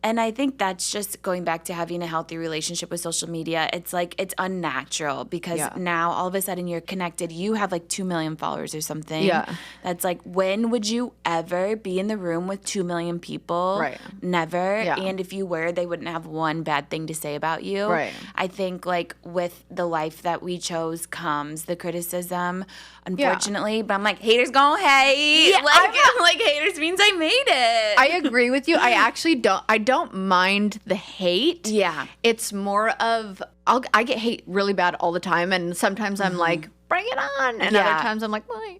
And I think that's just going back to having a healthy relationship with social media. It's like it's unnatural because now all of a sudden you're connected. You have like 2 million followers or something. Yeah. That's like, when would you ever be in the room with 2 million people? Right. Never. Yeah. And if you were, they wouldn't have one bad thing to say about you. Right. I think like with the life that we chose comes the criticism, unfortunately. But I'm like, haters gonna hate. Yeah, I'm like haters means I made it. I agree with you. I actually don't mind the hate. Yeah. It's more of I get hate really bad all the time, and sometimes I'm like, bring it on, and other times I'm like, why?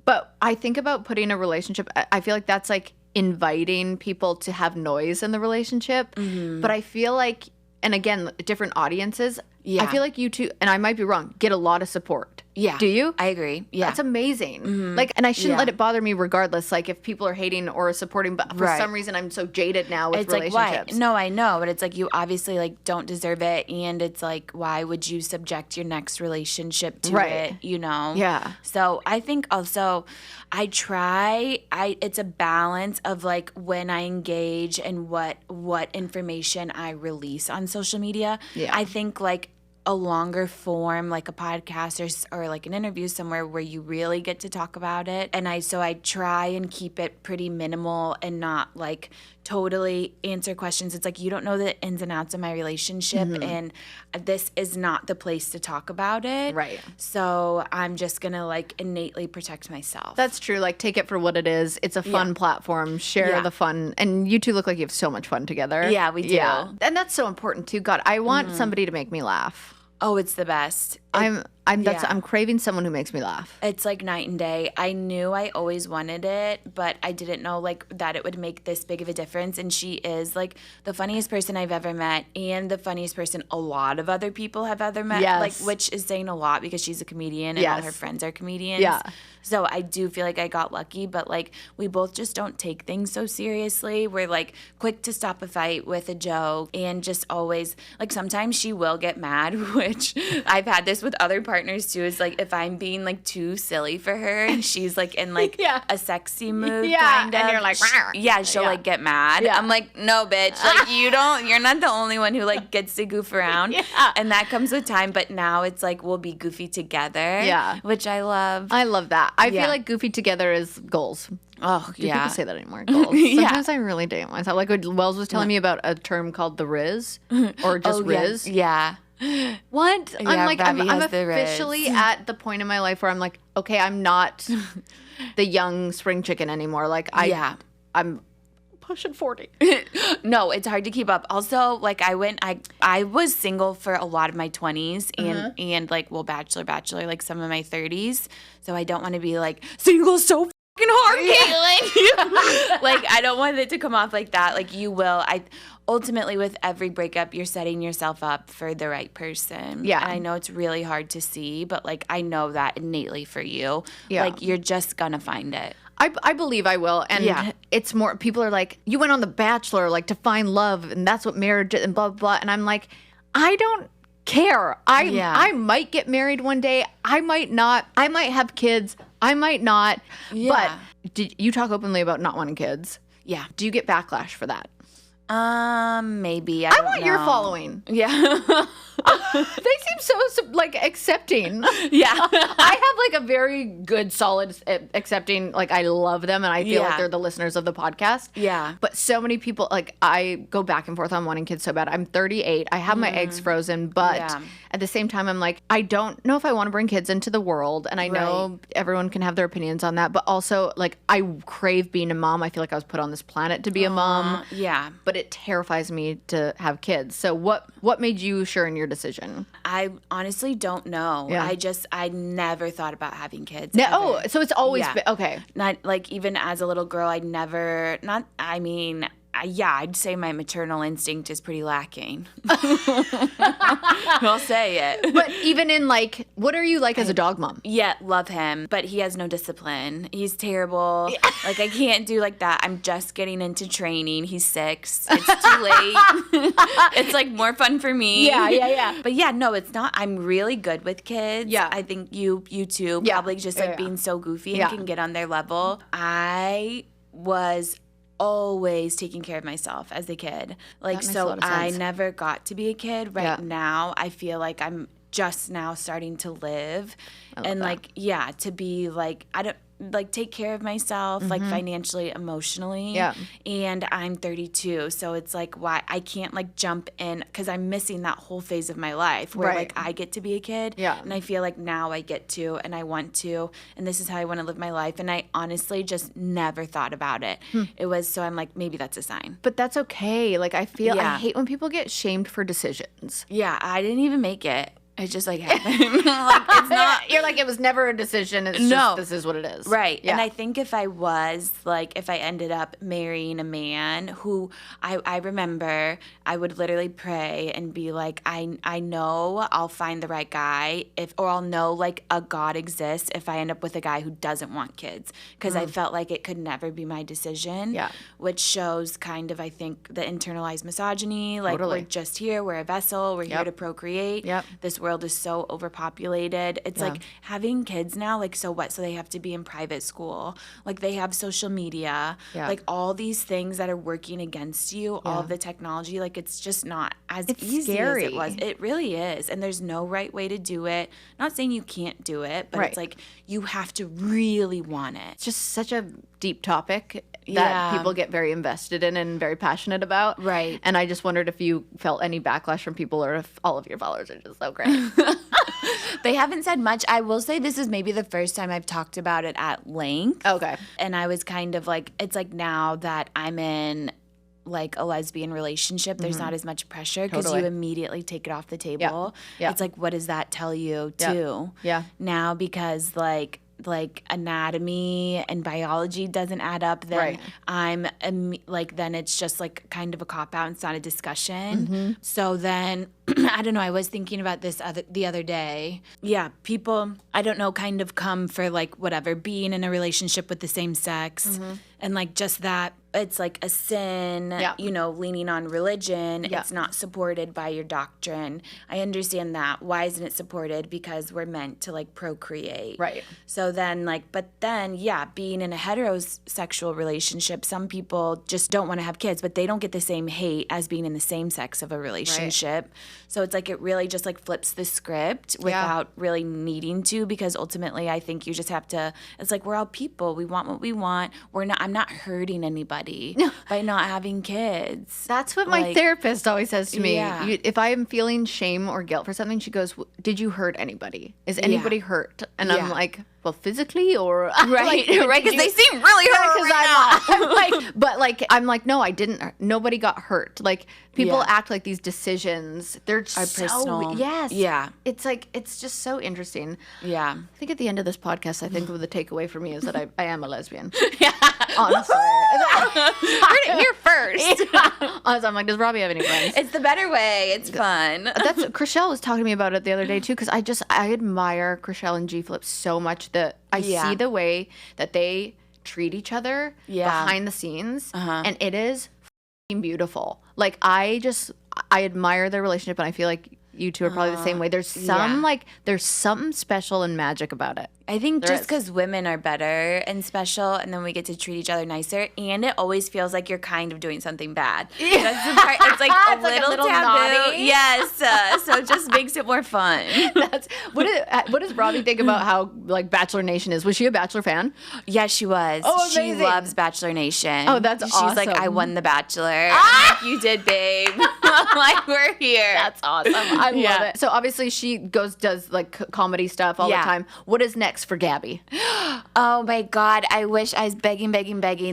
But I think about putting a relationship. I feel like that's like inviting people to have noise in the relationship. But I feel like, and again, different audiences. Yeah. I feel like you two, and I might be wrong, get a lot of support. Yeah. Do you? I agree. Yeah. That's amazing. Like, and I shouldn't let it bother me regardless. Like, if people are hating or supporting, but for some reason I'm so jaded now with relationships. Like, why? No, I know, but it's like you obviously like don't deserve it, and it's like, why would you subject your next relationship to it? You know? Yeah. So I think also, it's a balance of like when I engage and what information I release on social media. Yeah. I think like a longer form, like a podcast or like an interview somewhere where you really get to talk about it. And I try and keep it pretty minimal and not like totally answer questions. It's like, you don't know the ins and outs of my relationship, and this is not the place to talk about it. Right. So I'm just gonna like innately protect myself. That's true. Like, take it for what it is. It's a fun platform. Share the fun. And you two look like you have so much fun together. Yeah, we do. Yeah. And that's so important too. God, I want somebody to make me laugh. Oh, it's the best. I'm craving someone who makes me laugh. It's like night and day. I knew I always wanted it, but I didn't know like that it would make this big of a difference. And she is like the funniest person I've ever met, and the funniest person a lot of other people have ever met. Yes. Like, which is saying a lot because she's a comedian and all her friends are comedians. Yeah. So I do feel like I got lucky, but like we both just don't take things so seriously. We're like quick to stop a fight with a joke, and just always like sometimes she will get mad, which I've had this with other partners too, is like if I'm being like too silly for her and she's like in like a sexy mood kind of, and you're like, she'll like get mad. I'm like, no bitch, like you're not the only one who like gets to goof around. And that comes with time, but now it's like we'll be goofy together, which I love. I love that. I feel like goofy together is goals. Oh, Do people say that anymore? Goals. Sometimes I really date myself. Like Wells was telling me about a term called the Riz, or just Riz. Yeah. What? Yeah, I'm like, I'm Gabby has the Riz. officially at the point in my life where I'm like, okay, I'm not the young spring chicken anymore. Like I'm pushing 40. No, it's hard to keep up. Also, like I was single for a lot of my 20s and like, well, bachelor, like some of my 30s. So I don't want to be like, single so fucking hard, Kaitlyn. Like, I don't want it to come off like that. Like, you will. Ultimately, with every breakup, you're setting yourself up for the right person. Yeah. And I know it's really hard to see, but like, I know that innately for you. Yeah. Like, you're just gonna find it. I believe I will. And it's more, people are like, you went on The Bachelor, like, to find love, and that's what marriage is, and blah, blah, blah. And I'm like, I don't care. I might get married one day. I might not. I might have kids. I might not. Yeah. But did you talk openly about not wanting kids? Yeah. Do you get backlash for that? Maybe. I want know. your following. Yeah. They seem so like accepting. Yeah. I have like a very good, solid accepting. Like, I love them, and I feel like they're the listeners of the podcast. Yeah. But so many people, like, I go back and forth on wanting kids so bad. I'm 38. I have my eggs frozen, but at the same time, I'm like, I don't know if I want to bring kids into the world, and I know everyone can have their opinions on that. But also, like, I crave being a mom. I feel like I was put on this planet to be a mom. Yeah. But it terrifies me to have kids. So what made you sure in your decision? I honestly don't know. Yeah. I never thought about having kids. No, ever. so it's always been, okay. Not like, even as a little girl, I'd say my maternal instinct is pretty lacking. I'll say it. But even in, like, what are you like as a dog mom? Yeah, love him, but he has no discipline. He's terrible. Yeah. Like, I can't do like that. I'm just getting into training. He's 6. It's too late. It's like more fun for me. Yeah. But yeah, no, it's not. I'm really good with kids. Yeah. I think you too. Probably just like being so goofy and can get on their level. I was always taking care of myself as a kid. Like, so I never got to be a kid. Right now, I feel like I'm just now starting to live. And like, to be like, I don't like take care of myself, like financially, emotionally. Yeah. And I'm 32. So it's like, why I can't like jump in, because I'm missing that whole phase of my life where like I get to be a kid. Yeah. And I feel like now I get to, and I want to, and this is how I want to live my life. And I honestly just never thought about it. It was, so I'm like, maybe that's a sign. But that's okay. Like, I I hate when people get shamed for decisions. Yeah. I didn't even make it. It just like happened. Like, it's not. You're like, it was never a decision. It's just, this is what it is. Right. Yeah. And I think if I was like, if I ended up marrying a man who I remember, I would literally pray and be like, I know I'll find the right guy or I'll know like a God exists if I end up with a guy who doesn't want kids. Because I felt like it could never be my decision. Yeah. Which shows kind of, I think, the internalized misogyny. Like, we're just here. We're a vessel. We're here to procreate. This world is so overpopulated. It's like having kids now, like, so what? So they have to be in private school. Like, they have social media. Like, all these things that are working against you, all of the technology, like, it's just not as easy as it was. It really is. And there's no right way to do it. Not saying you can't do it, but it's like you have to really want it. It's just such a deep topic that people get very invested in and very passionate about. Right. And I just wondered if you felt any backlash from people, or if all of your followers are just so great. They haven't said much. I will say this is maybe the first time I've talked about it at length. Okay. And I was kind of like, it's like now that I'm in like a lesbian relationship, there's not as much pressure because you immediately take it off the table. Yeah. It's like, what does that tell you too? Yeah. Now, because like anatomy and biology doesn't add up, then I'm like, then it's just like kind of a cop-out. It's not a discussion. So then I don't know, I was thinking about this the other day. Yeah, people, I don't know, kind of come for like whatever, being in a relationship with the same sex and like just that it's like a sin, you know, leaning on religion. It's not supported by your doctrine. I understand that. Why isn't it supported? Because we're meant to like procreate. Right. So then like, but then, being in a heterosexual relationship, some people just don't want to have kids, but they don't get the same hate as being in the same sex of a relationship. Right. So it's like, it really just like flips the script without really needing to, because ultimately I think you just have to, it's like, we're all people. We want what we want. I'm not hurting anybody by not having kids. That's what my therapist always says to me. If I am feeling shame or guilt for something, she goes, did you hurt anybody? Is anybody hurt? And I'm like, well, physically or Right, right, because they seem really hurt right now. I'm like, no, I didn't. Nobody got hurt. Like, people Yeah. act like these decisions, they're so personal. Yes. Yeah. It's like, it's just so interesting. Yeah. I think at the end of this podcast, I think the takeaway for me is that I am a lesbian. Yeah. Honestly. Heard it here first. Honestly, I'm like, does Robbie have any friends? It's the better way. It's fun. That's Chriselle was talking to me about it the other day too, because I admire Chriselle and G Flip so much that I Yeah. see the way that they treat each other behind the scenes, and it is f***ing beautiful. Like, I admire their relationship, and I feel like you two are probably the same way. There's there's something special and magic about it. I think There just is. because women are better and special, and then we get to treat each other nicer, and it always feels like you're kind of doing something bad. Yeah. That's the part. It's like a little taboo. naughty. Yes. So it just makes it more fun. What does Robbie think about how like Bachelor Nation is? Was she a Bachelor fan? Yeah, she was. Oh, she amazing. loves Bachelor Nation. Oh, that's She's like, awesome. I won the Bachelor. I'm like, you did, babe. I'm like, we're here. That's awesome. I love it. So obviously she does like comedy stuff all the time. What is next for Gabby? Oh my God. I wish I was begging.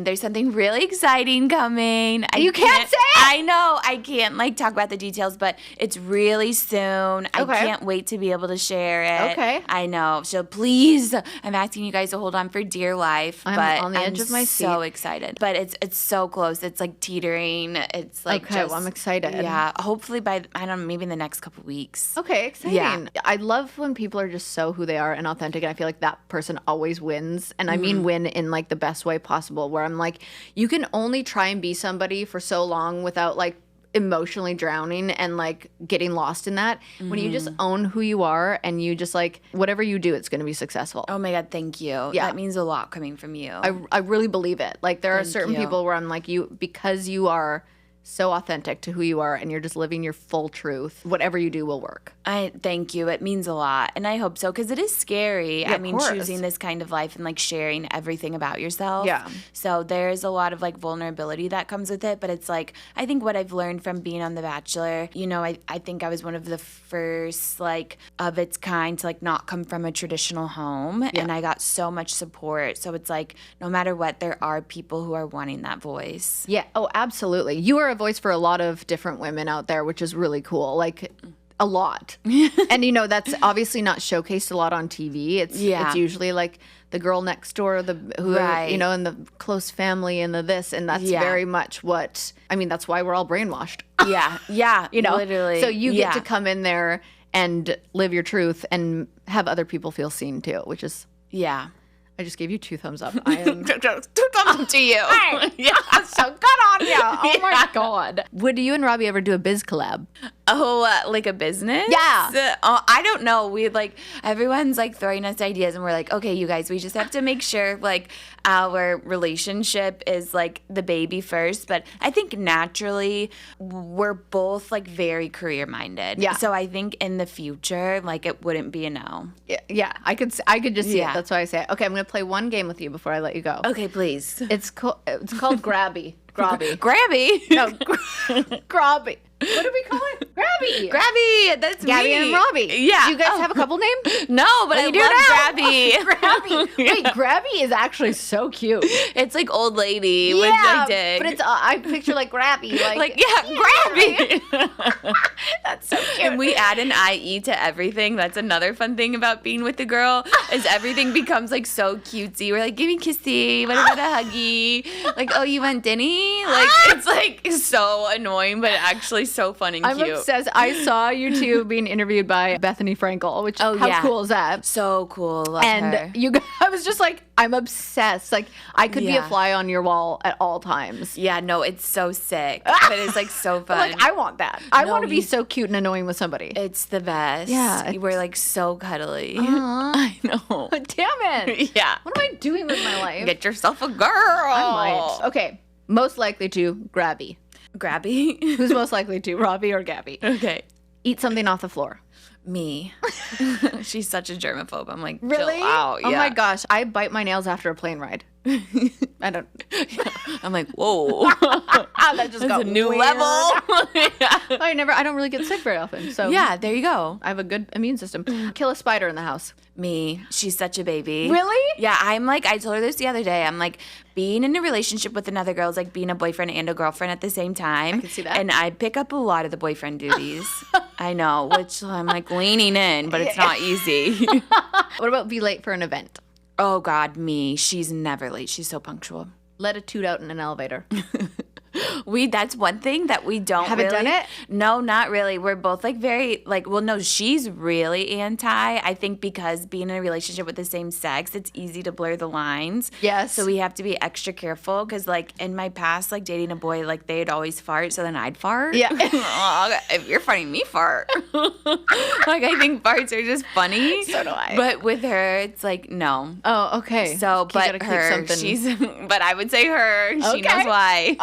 There's something really exciting coming. You can't say it! I know. I can't like talk about the details, but it's really soon. I Okay. can't wait to be able to share it. Okay. I know. So please, I'm asking you guys to hold on for dear life. I'm but on the edge of my so seat. excited. But it's so close. It's like teetering. It's like Okay, well, I'm excited. Yeah. Hopefully by, I don't know, maybe in the next couple weeks. Okay, exciting. Yeah. I love when people are just so who they are and authentic, and I feel like that person always wins. And I mean win in like the best way possible, where I'm like, you can only try and be somebody for so long without like emotionally drowning and like getting lost in that. When you just own who you are and you just like, whatever you do, it's going to be successful. Oh my God, thank you. Yeah. That means a lot coming from you. I really believe it. Like, there are certain you. people where I'm like, because you are so authentic to who you are and you're just living your full truth, whatever you do will work. I thank you. It means a lot. And I hope so, because it is scary. Yeah, I of mean, course. choosing this kind of life and like sharing everything about yourself. Yeah. So there's a lot of like vulnerability that comes with it. But it's like, I think what I've learned from being on The Bachelor, you know, I think I was one of the first like of its kind to like not come from a traditional home. And I got so much support. So it's like, no matter what, there are people who are wanting that voice. Yeah. Oh, absolutely. You are a voice for a lot of different women out there, which is really cool. Like, a lot. And, you know, that's obviously not showcased a lot on TV. It's usually like the girl next door, you know, and the close family and the this. And that's very much what, I mean, that's why we're all brainwashed. Yeah. You know, literally. So you get to come in there and live your truth and have other people feel seen too, which is, Yeah. I just gave you 2 thumbs up. I am 2 thumbs up to you. yeah, so good on you. Oh my God. Would you and Robbie ever do a biz collab? Oh, like a business? Yeah. I don't know. We like, everyone's like throwing us ideas, and we're like, okay, you guys, we just have to make sure like our relationship is like the baby first. But I think naturally we're both like very career minded. Yeah. So I think in the future, like it wouldn't be a no. Yeah, I could just see it. That's why I say it. Okay, I'm going to play one game with you before I let you go. Okay, please. It's called Grabby. Grabby. Grabby. No, Grabby. What do we call it? Grabby. Grabby. That's Gabby me. and Robby. Yeah. Do you guys have a couple names? No, but I you do love now. Grabby. Grabby. Wait, Grabby is actually so cute. It's like old lady, which I dig. But it's I picture like Grabby, like Grabby. That's so cute. And we add an IE to everything. That's another fun thing about being with a girl is everything becomes like so cutesy. We're like, give me kissy, what about a huggy? Like, oh, you want Denny? Like, it's like so annoying, but actually so fun and I'm cute. obsessed. I saw you two being interviewed by Bethany Frankel, which how cool is that? So cool. Love And her. I was just like, I'm obsessed. Like, I could be a fly on your wall at all times. Yeah, no, it's so sick, but it's like so fun. Like, I want that. I want to be so cute and annoying with somebody. It's the best. Yeah, We're like so cuddly. I know. Damn it. Yeah. What am I doing with my life? Get yourself a girl. I might. Okay. Most likely to Grabby. Grabby. Who's most likely to, Robbie or Gabby? Okay. Eat something off the floor. Me. She's such a germaphobe. I'm like, Really? chill out. Oh Yeah. my gosh. I bite my nails after a plane ride. I don't. I'm like, whoa. That just got a new weird. level. I don't really get sick very often. So Yeah, there you go. I have a good immune system. Kill a spider in the house. Me. She's such a baby. Really? Yeah, I'm like, I told her this the other day. I'm like, being in a relationship with another girl is like being a boyfriend and a girlfriend at the same time. I can see that. And I pick up a lot of the boyfriend duties. I know, which I'm like leaning in, but it's not easy. What about be late for an event? Oh, God, me. She's never late. She's so punctual. Let a toot out in an elevator. That's one thing that we don't Haven't really. done it? No, not really. We're both like very like, well, no, she's really anti. I think because being in a relationship with the same sex, it's easy to blur the lines. Yes. So we have to be extra careful because like in my past, like dating a boy, like they'd always fart, so then I'd fart. Yeah. Oh, if you're farting, me fart. Like I think farts are just funny. So do I. But with her, it's like no. Oh, okay. So, You but gotta keep her, something- she's, but I would say her, she Okay. knows why.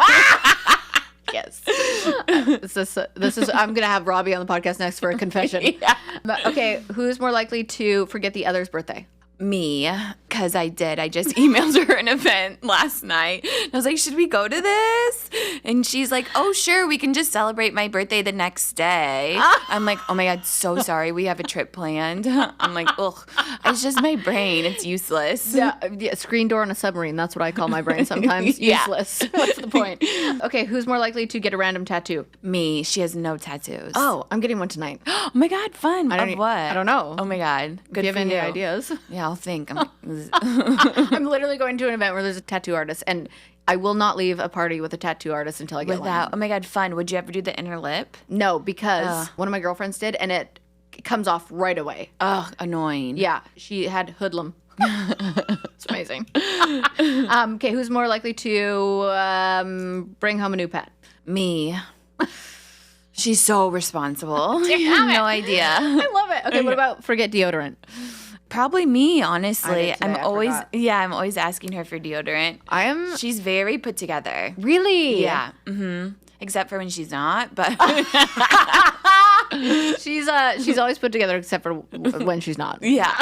Yes. This is. I'm gonna have Robbie on the podcast next for a confession. Yeah. But, okay, who's more likely to forget the other's birthday? Me, because I did. I just emailed her an event last night. I was like, should we go to this? And she's like, oh, sure. We can just celebrate my birthday the next day. I'm like, oh my God, so sorry. We have a trip planned. I'm like, ugh. It's just my brain. It's useless. Yeah, screen door on a submarine. That's what I call my brain sometimes. Yeah. Useless. What's the point? Okay, who's more likely to get a random tattoo? Me. She has no tattoos. Oh, I'm getting one tonight. Oh my God, fun. Of what? I don't know. Oh my God. Good Do you have for any you. ideas? Yeah, I'll think. I'm like, I'm literally going to an event where there's a tattoo artist, and I will not leave a party with a tattoo artist until I get without, one. oh my God, fun. Would you ever do the inner lip? No, because one of my girlfriends did, and it comes off right away. Ugh, annoying. Yeah, she had hoodlum. It's amazing. Okay, who's more likely to bring home a new pet? Me. She's so responsible. No idea. I love it. Okay, what about forget deodorant? Probably me, I honestly. did today, I forgot. I'm always asking her for deodorant. I am She's very put together. really. Yeah. Except for when she's not, but She's always put together except for when she's not. yeah.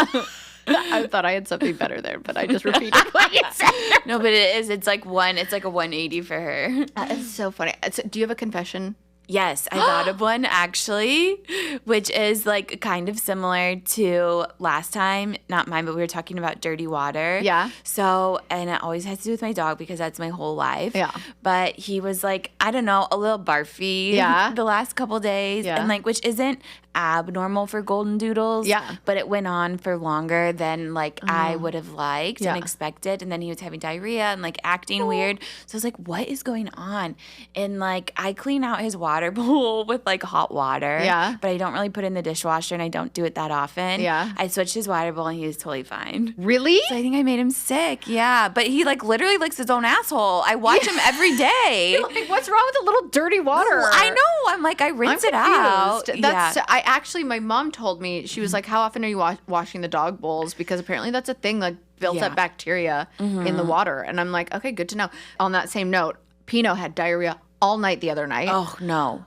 I thought I had something better there, but I just repeated what you said. No, but it is. It's like a 180 for her. That is so funny. Do you have a confession? Yes, I thought of one actually, which is like kind of similar to last time. Not mine, but we were talking about dirty water. Yeah. So, and it always has to do with my dog because that's my whole life. Yeah. But he was like, I don't know, a little barfy. Yeah. The last couple days. Yeah. And like, which isn't abnormal for golden doodles. Yeah. But it went on for longer than like I would have liked Yeah. and expected. And then he was having diarrhea and like acting weird. So I was like, what is going on? And like, I clean out his water bowl with like hot water. Yeah. But I don't really put it in the dishwasher and I don't do it that often. Yeah. I switched his water bowl and he was totally fine. Really? So I think I made him sick. Yeah. But he like literally licks his own asshole. I watch him every day. Like, what's wrong with a little dirty water? I know. I'm like, I rinse it out. That's Yeah. I actually, my mom told me, she was like, how often are you washing the dog bowls? Because apparently that's a thing, like built Yeah. up bacteria in the water. And I'm like, okay, good to know. On that same note, Pino had diarrhea all night the other night. Oh, no.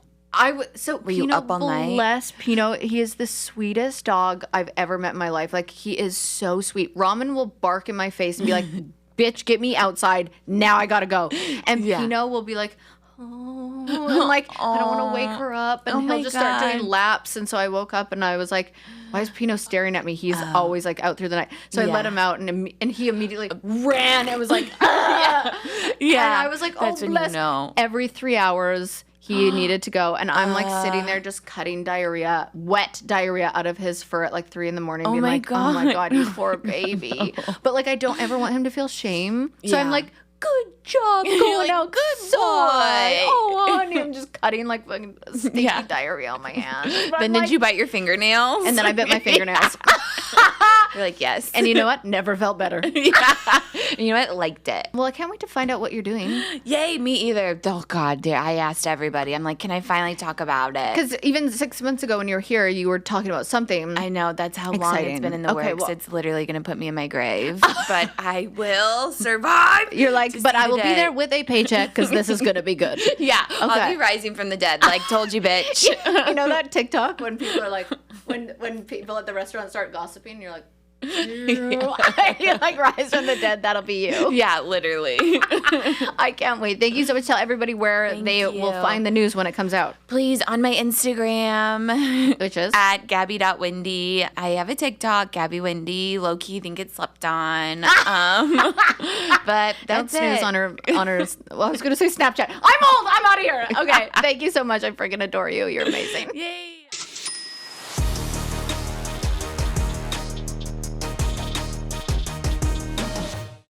So you Pino, up all night? bless Pino. He is the sweetest dog I've ever met in my life. Like, he is so sweet. Ramen will bark in my face and be like, bitch, get me outside. Now I gotta go. And Yeah. Pino will be like, oh, and like, I don't want to wake her up. And Oh he'll my just start God. doing laps. And so I woke up and I was like, why is Pino staring at me? He's always like out through the night. So I Yeah. let him out and he immediately ran and was like, ah. Yeah. And I was like, oh, That's when you bless. know. Every 3 hours he needed to go. And I'm like sitting there just cutting diarrhea, wet diarrhea out of his fur at like 3 a.m. being my like, oh my God. God, you poor baby. But like, I don't ever want him to feel shame. So I'm Yeah. like, good job going like, out. good son. boy. Oh, honey, I'm just cutting like fucking stinky Yeah. diarrhea on my hands. But Then I'm did like- you bite your fingernails? And then I bit my fingernails. You're like, yes. And you know what? Never felt better. yeah. And you know what? Liked it. Well, I can't wait to find out what you're doing. Yay, me either. Oh, God, dear. I asked everybody. I'm like, can I finally talk about it? Because even 6 months ago when you were here, you were talking about something. I know that's how long Exciting. it's been in the Okay, works. well- It's literally going to put me in my grave. But I will survive. You're like, to but see I will the be day." there with a paycheck because this is going to be good. Yeah, Okay. I'll be rising from the dead. Like, told you, bitch. You know that TikTok when people are like, when people at the restaurant start gossiping, you're like, You like rise from the dead. That'll be you. Yeah, literally. I can't wait. Thank you so much. Tell everybody where they will find the news when it comes out. Please, on my Instagram, which is at Gabby.Windey. I have a TikTok, Gabby Windey. Low key think it's slept on. But that's news it. on her. Well, I was gonna say Snapchat. I'm old. I'm out of here. Okay. Thank you so much. I freaking adore you. You're amazing. Yay.